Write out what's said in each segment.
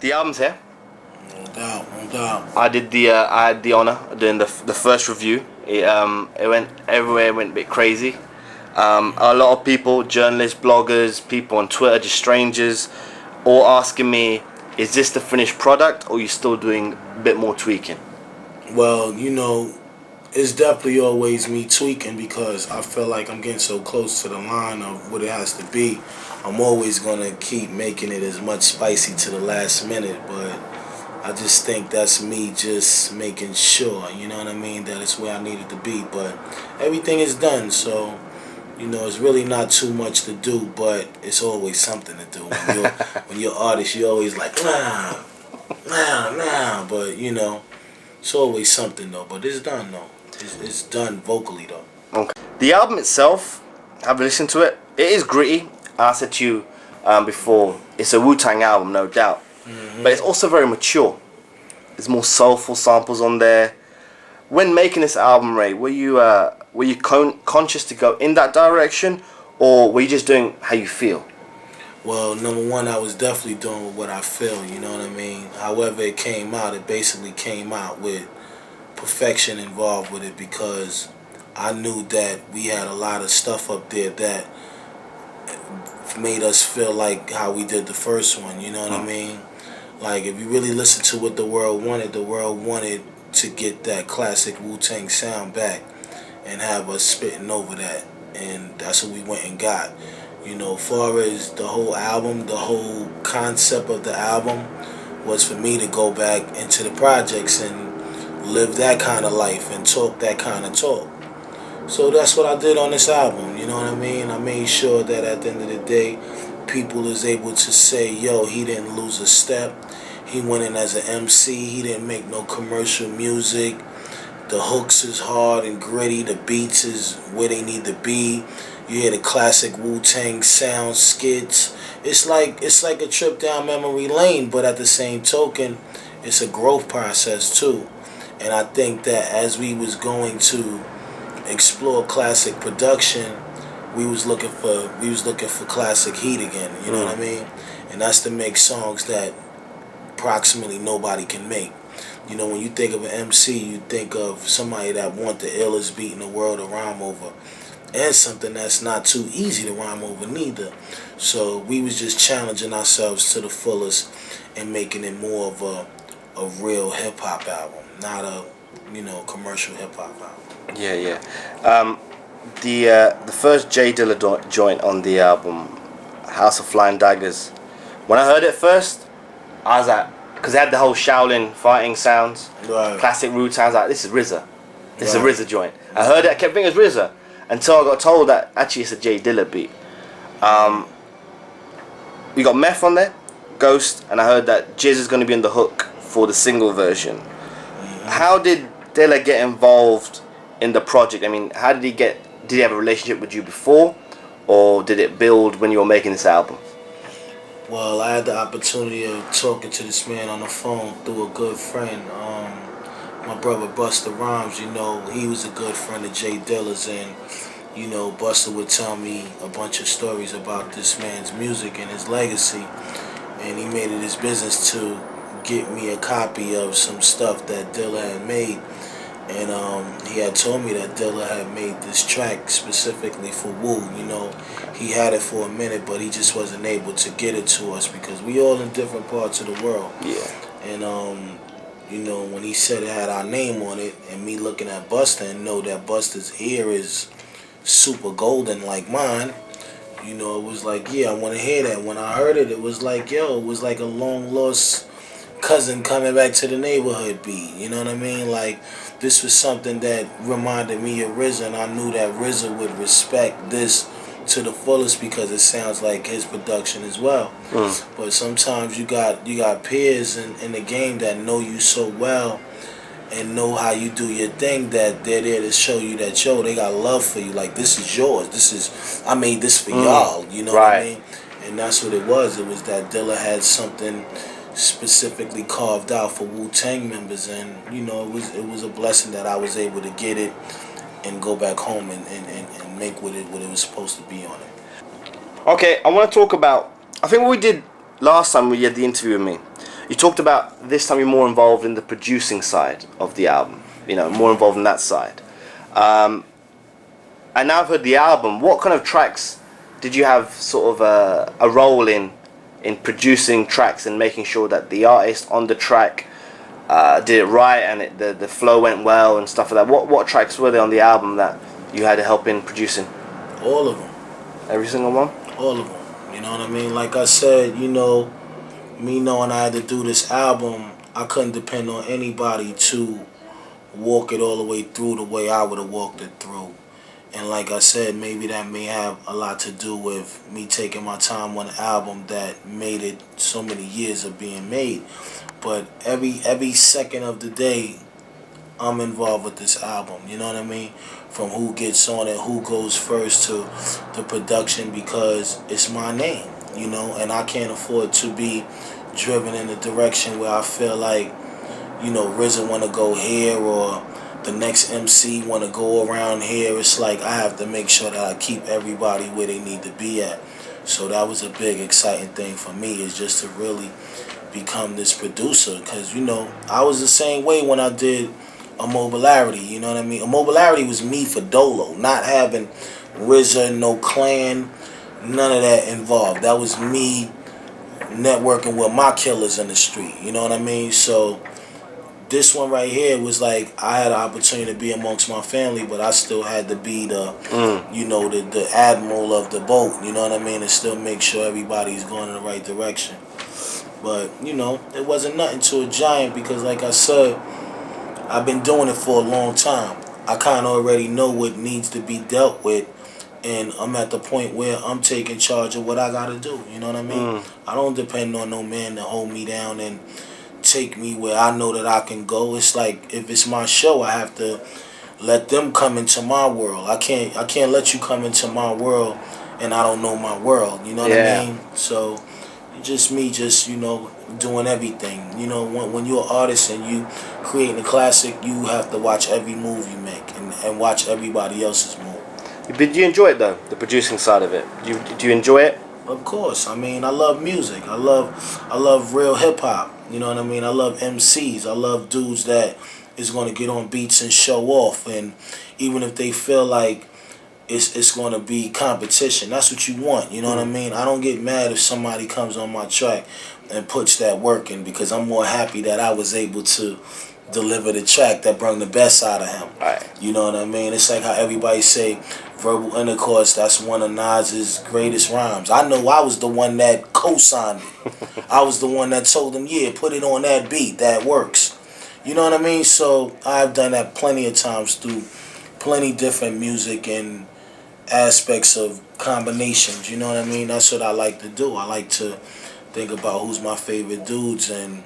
The album's here. No doubt, no doubt. I had the honor of doing the first review. It went everywhere. It went a bit crazy. A lot of people, journalists, bloggers, people on Twitter, just strangers, all asking me, "Is this the finished product, or are you still doing a bit more tweaking?" Well, you know, it's definitely always me tweaking because I feel like I'm getting so close to the line of what it has to be. I'm always gonna keep making it as much spicy to the last minute, but I just think that's me just making sure, you know what I mean, that it's where I need it to be. But everything is done, so you know it's really not too much to do, but it's always something to do. When you're artist, you're always like nah, but you know it's always something though. But it's done though. It's done vocally though. Okay. The album itself, have you listened to it? It is gritty. I said to you before, it's a Wu-Tang album, no doubt. But it's also very mature. There's more soulful samples on there. When making this album, Ray, were you conscious to go in that direction, or were you just doing how you feel? Well, number one, I was definitely doing what I feel, you know what I mean? However it came out, it basically came out with perfection involved with it because I knew that we had a lot of stuff up there that made us feel like how we did the first one, you know what I mean? Like, if you really listen to what the world wanted to get that classic Wu-Tang sound back and have us spitting over that, and that's what we went and got. You know, far as the whole album, the whole concept of the album was for me to go back into the projects and live that kind of life and talk that kind of talk. So that's what I did on this album, you know what I mean? I made sure that at the end of the day, people is able to say, yo, he didn't lose a step. He went in as an MC. He didn't make no commercial music. The hooks is hard and gritty. The beats is where they need to be. You hear the classic Wu-Tang sound skits. It's like a trip down memory lane, but at the same token, it's a growth process too. And I think that as we was going to explore classic production, we was looking for classic heat again, you know what I mean? And that's to make songs that approximately nobody can make. You know, when you think of an MC, you think of somebody that want the illest beat in the world to rhyme over, and something that's not too easy to rhyme over neither. So we was just challenging ourselves to the fullest and making it more of a real hip hop album, not a commercial hip hop album. Yeah. The first J-Dilla joint on the album, House of Flying Daggers. When I heard it first, I was like, because it had the whole Shaolin fighting sounds, Right. classic Wu-Tang. I was like, this is RZA. This is a RZA joint. I heard it, I kept thinking it was RZA, until I got told that actually it's a J-Dilla beat. We got Meth on there, Ghost, and I heard that Jizz is going to be on the hook for the single version. How did Dilla get involved in the project? I mean, did he have a relationship with you before, or did it build when you were making this album? Well, I had the opportunity of talking to this man on the phone through a good friend. My brother Busta Rhymes, you know, he was a good friend of J-Dilla's, and you know, Busta would tell me a bunch of stories about this man's music and his legacy, and he made it his business to get me a copy of some stuff that Dilla had made. And he had told me that Dilla had made this track specifically for Wu. You know, he had it for a minute, but he just wasn't able to get it to us because we all in different parts of the world. Yeah. And you know, when he said it had our name on it, and me looking at Busta and know that Busta's ear is super golden like mine, you know, it was like, yeah, I want to hear that. When I heard it, it was like, yo, it was like a long lost cousin coming back to the neighborhood beat. You know what I mean? Like, this was something that reminded me of RZA, and I knew that RZA would respect this to the fullest because it sounds like his production as well. But sometimes you got peers in the game that know you so well and know how you do your thing that they're there to show you that, yo, they got love for you. Like, this is yours. I made this for y'all. You know what I mean? And that's what it was. It was that Dilla had something specifically carved out for Wu-Tang members, and you know, it was a blessing that I was able to get it and go back home and make what it was supposed to be on it. Okay, I want to talk about, I think what we did last time we had the interview with me, You talked about this time you're more involved in the producing side of the album. You know, more involved in that side. And now I've heard the album. What kind of tracks did you have sort of a role in producing tracks and making sure that the artist on the track did it right and the flow went well and stuff like that? What tracks were there on the album that you had to help in producing? All of them. Every single one? All of them. You know what I mean? Like I said, you know, me knowing I had to do this album, I couldn't depend on anybody to walk it all the way through the way I would have walked it through. And like I said, maybe that may have a lot to do with me taking my time on an album that made it so many years of being made. But every second of the day, I'm involved with this album. You know what I mean? From who gets on it, who goes first, to the production, because it's my name. You know, and I can't afford to be driven in a direction where I feel like, you know, RZA want to go here or the next MC want to go around here. It's like I have to make sure that I keep everybody where they need to be at. So that was a big exciting thing for me, is just to really become this producer. Because, you know, I was the same way when I did Immobilarity. You know what I mean? Immobilarity was me for Dolo, not having RZA, no clan, none of that involved. That was me networking with my killers in the street. You know what I mean? So this one right here was like I had an opportunity to be amongst my family, but I still had to be the, you know, the admiral of the boat. You know what I mean? And still make sure everybody's going in the right direction. But, you know, it wasn't nothing to a giant, because like I said, I've been doing it for a long time. I kind of already know what needs to be dealt with, and I'm at the point where I'm taking charge of what I got to do. You know what I mean? I don't depend on no man to hold me down and take me where I know that I can go. It's like, if it's my show, I have to let them come into my world. I can't let you come into my world and I don't know my world. You know what I mean? So just me, just, you know, doing everything. You know, when you're an artist and you creating a classic, you have to watch every move you make and watch everybody else's move. Did you enjoy it though, the producing side of it? Do you enjoy it? Of course. I mean, I love music. I love real hip hop. You know what I mean? I love MCs. I love dudes that is going to get on beats and show off. And even if they feel like it's going to be competition, that's what you want. You know what I mean? I don't get mad if somebody comes on my track and puts that work in, because I'm more happy that I was able to deliver the track that brought the best out of him. Right. You know what I mean? It's like how everybody say Verbal Intercourse, that's one of Nas's greatest rhymes. I know I was the one that co-signed it. I was the one that told him, yeah, put it on that beat, that works. You know what I mean? So I've done that plenty of times through plenty different music and aspects of combinations. You know what I mean? That's what I like to do. I like to think about who's my favorite dudes and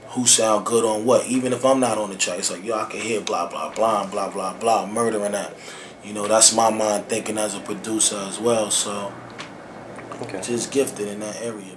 who sound good on what. Even if I'm not on the track, it's like, yo, I can hear blah, blah, blah, blah, blah, blah, murdering that. You know, that's my mind thinking as a producer as well. So, just gifted in that area.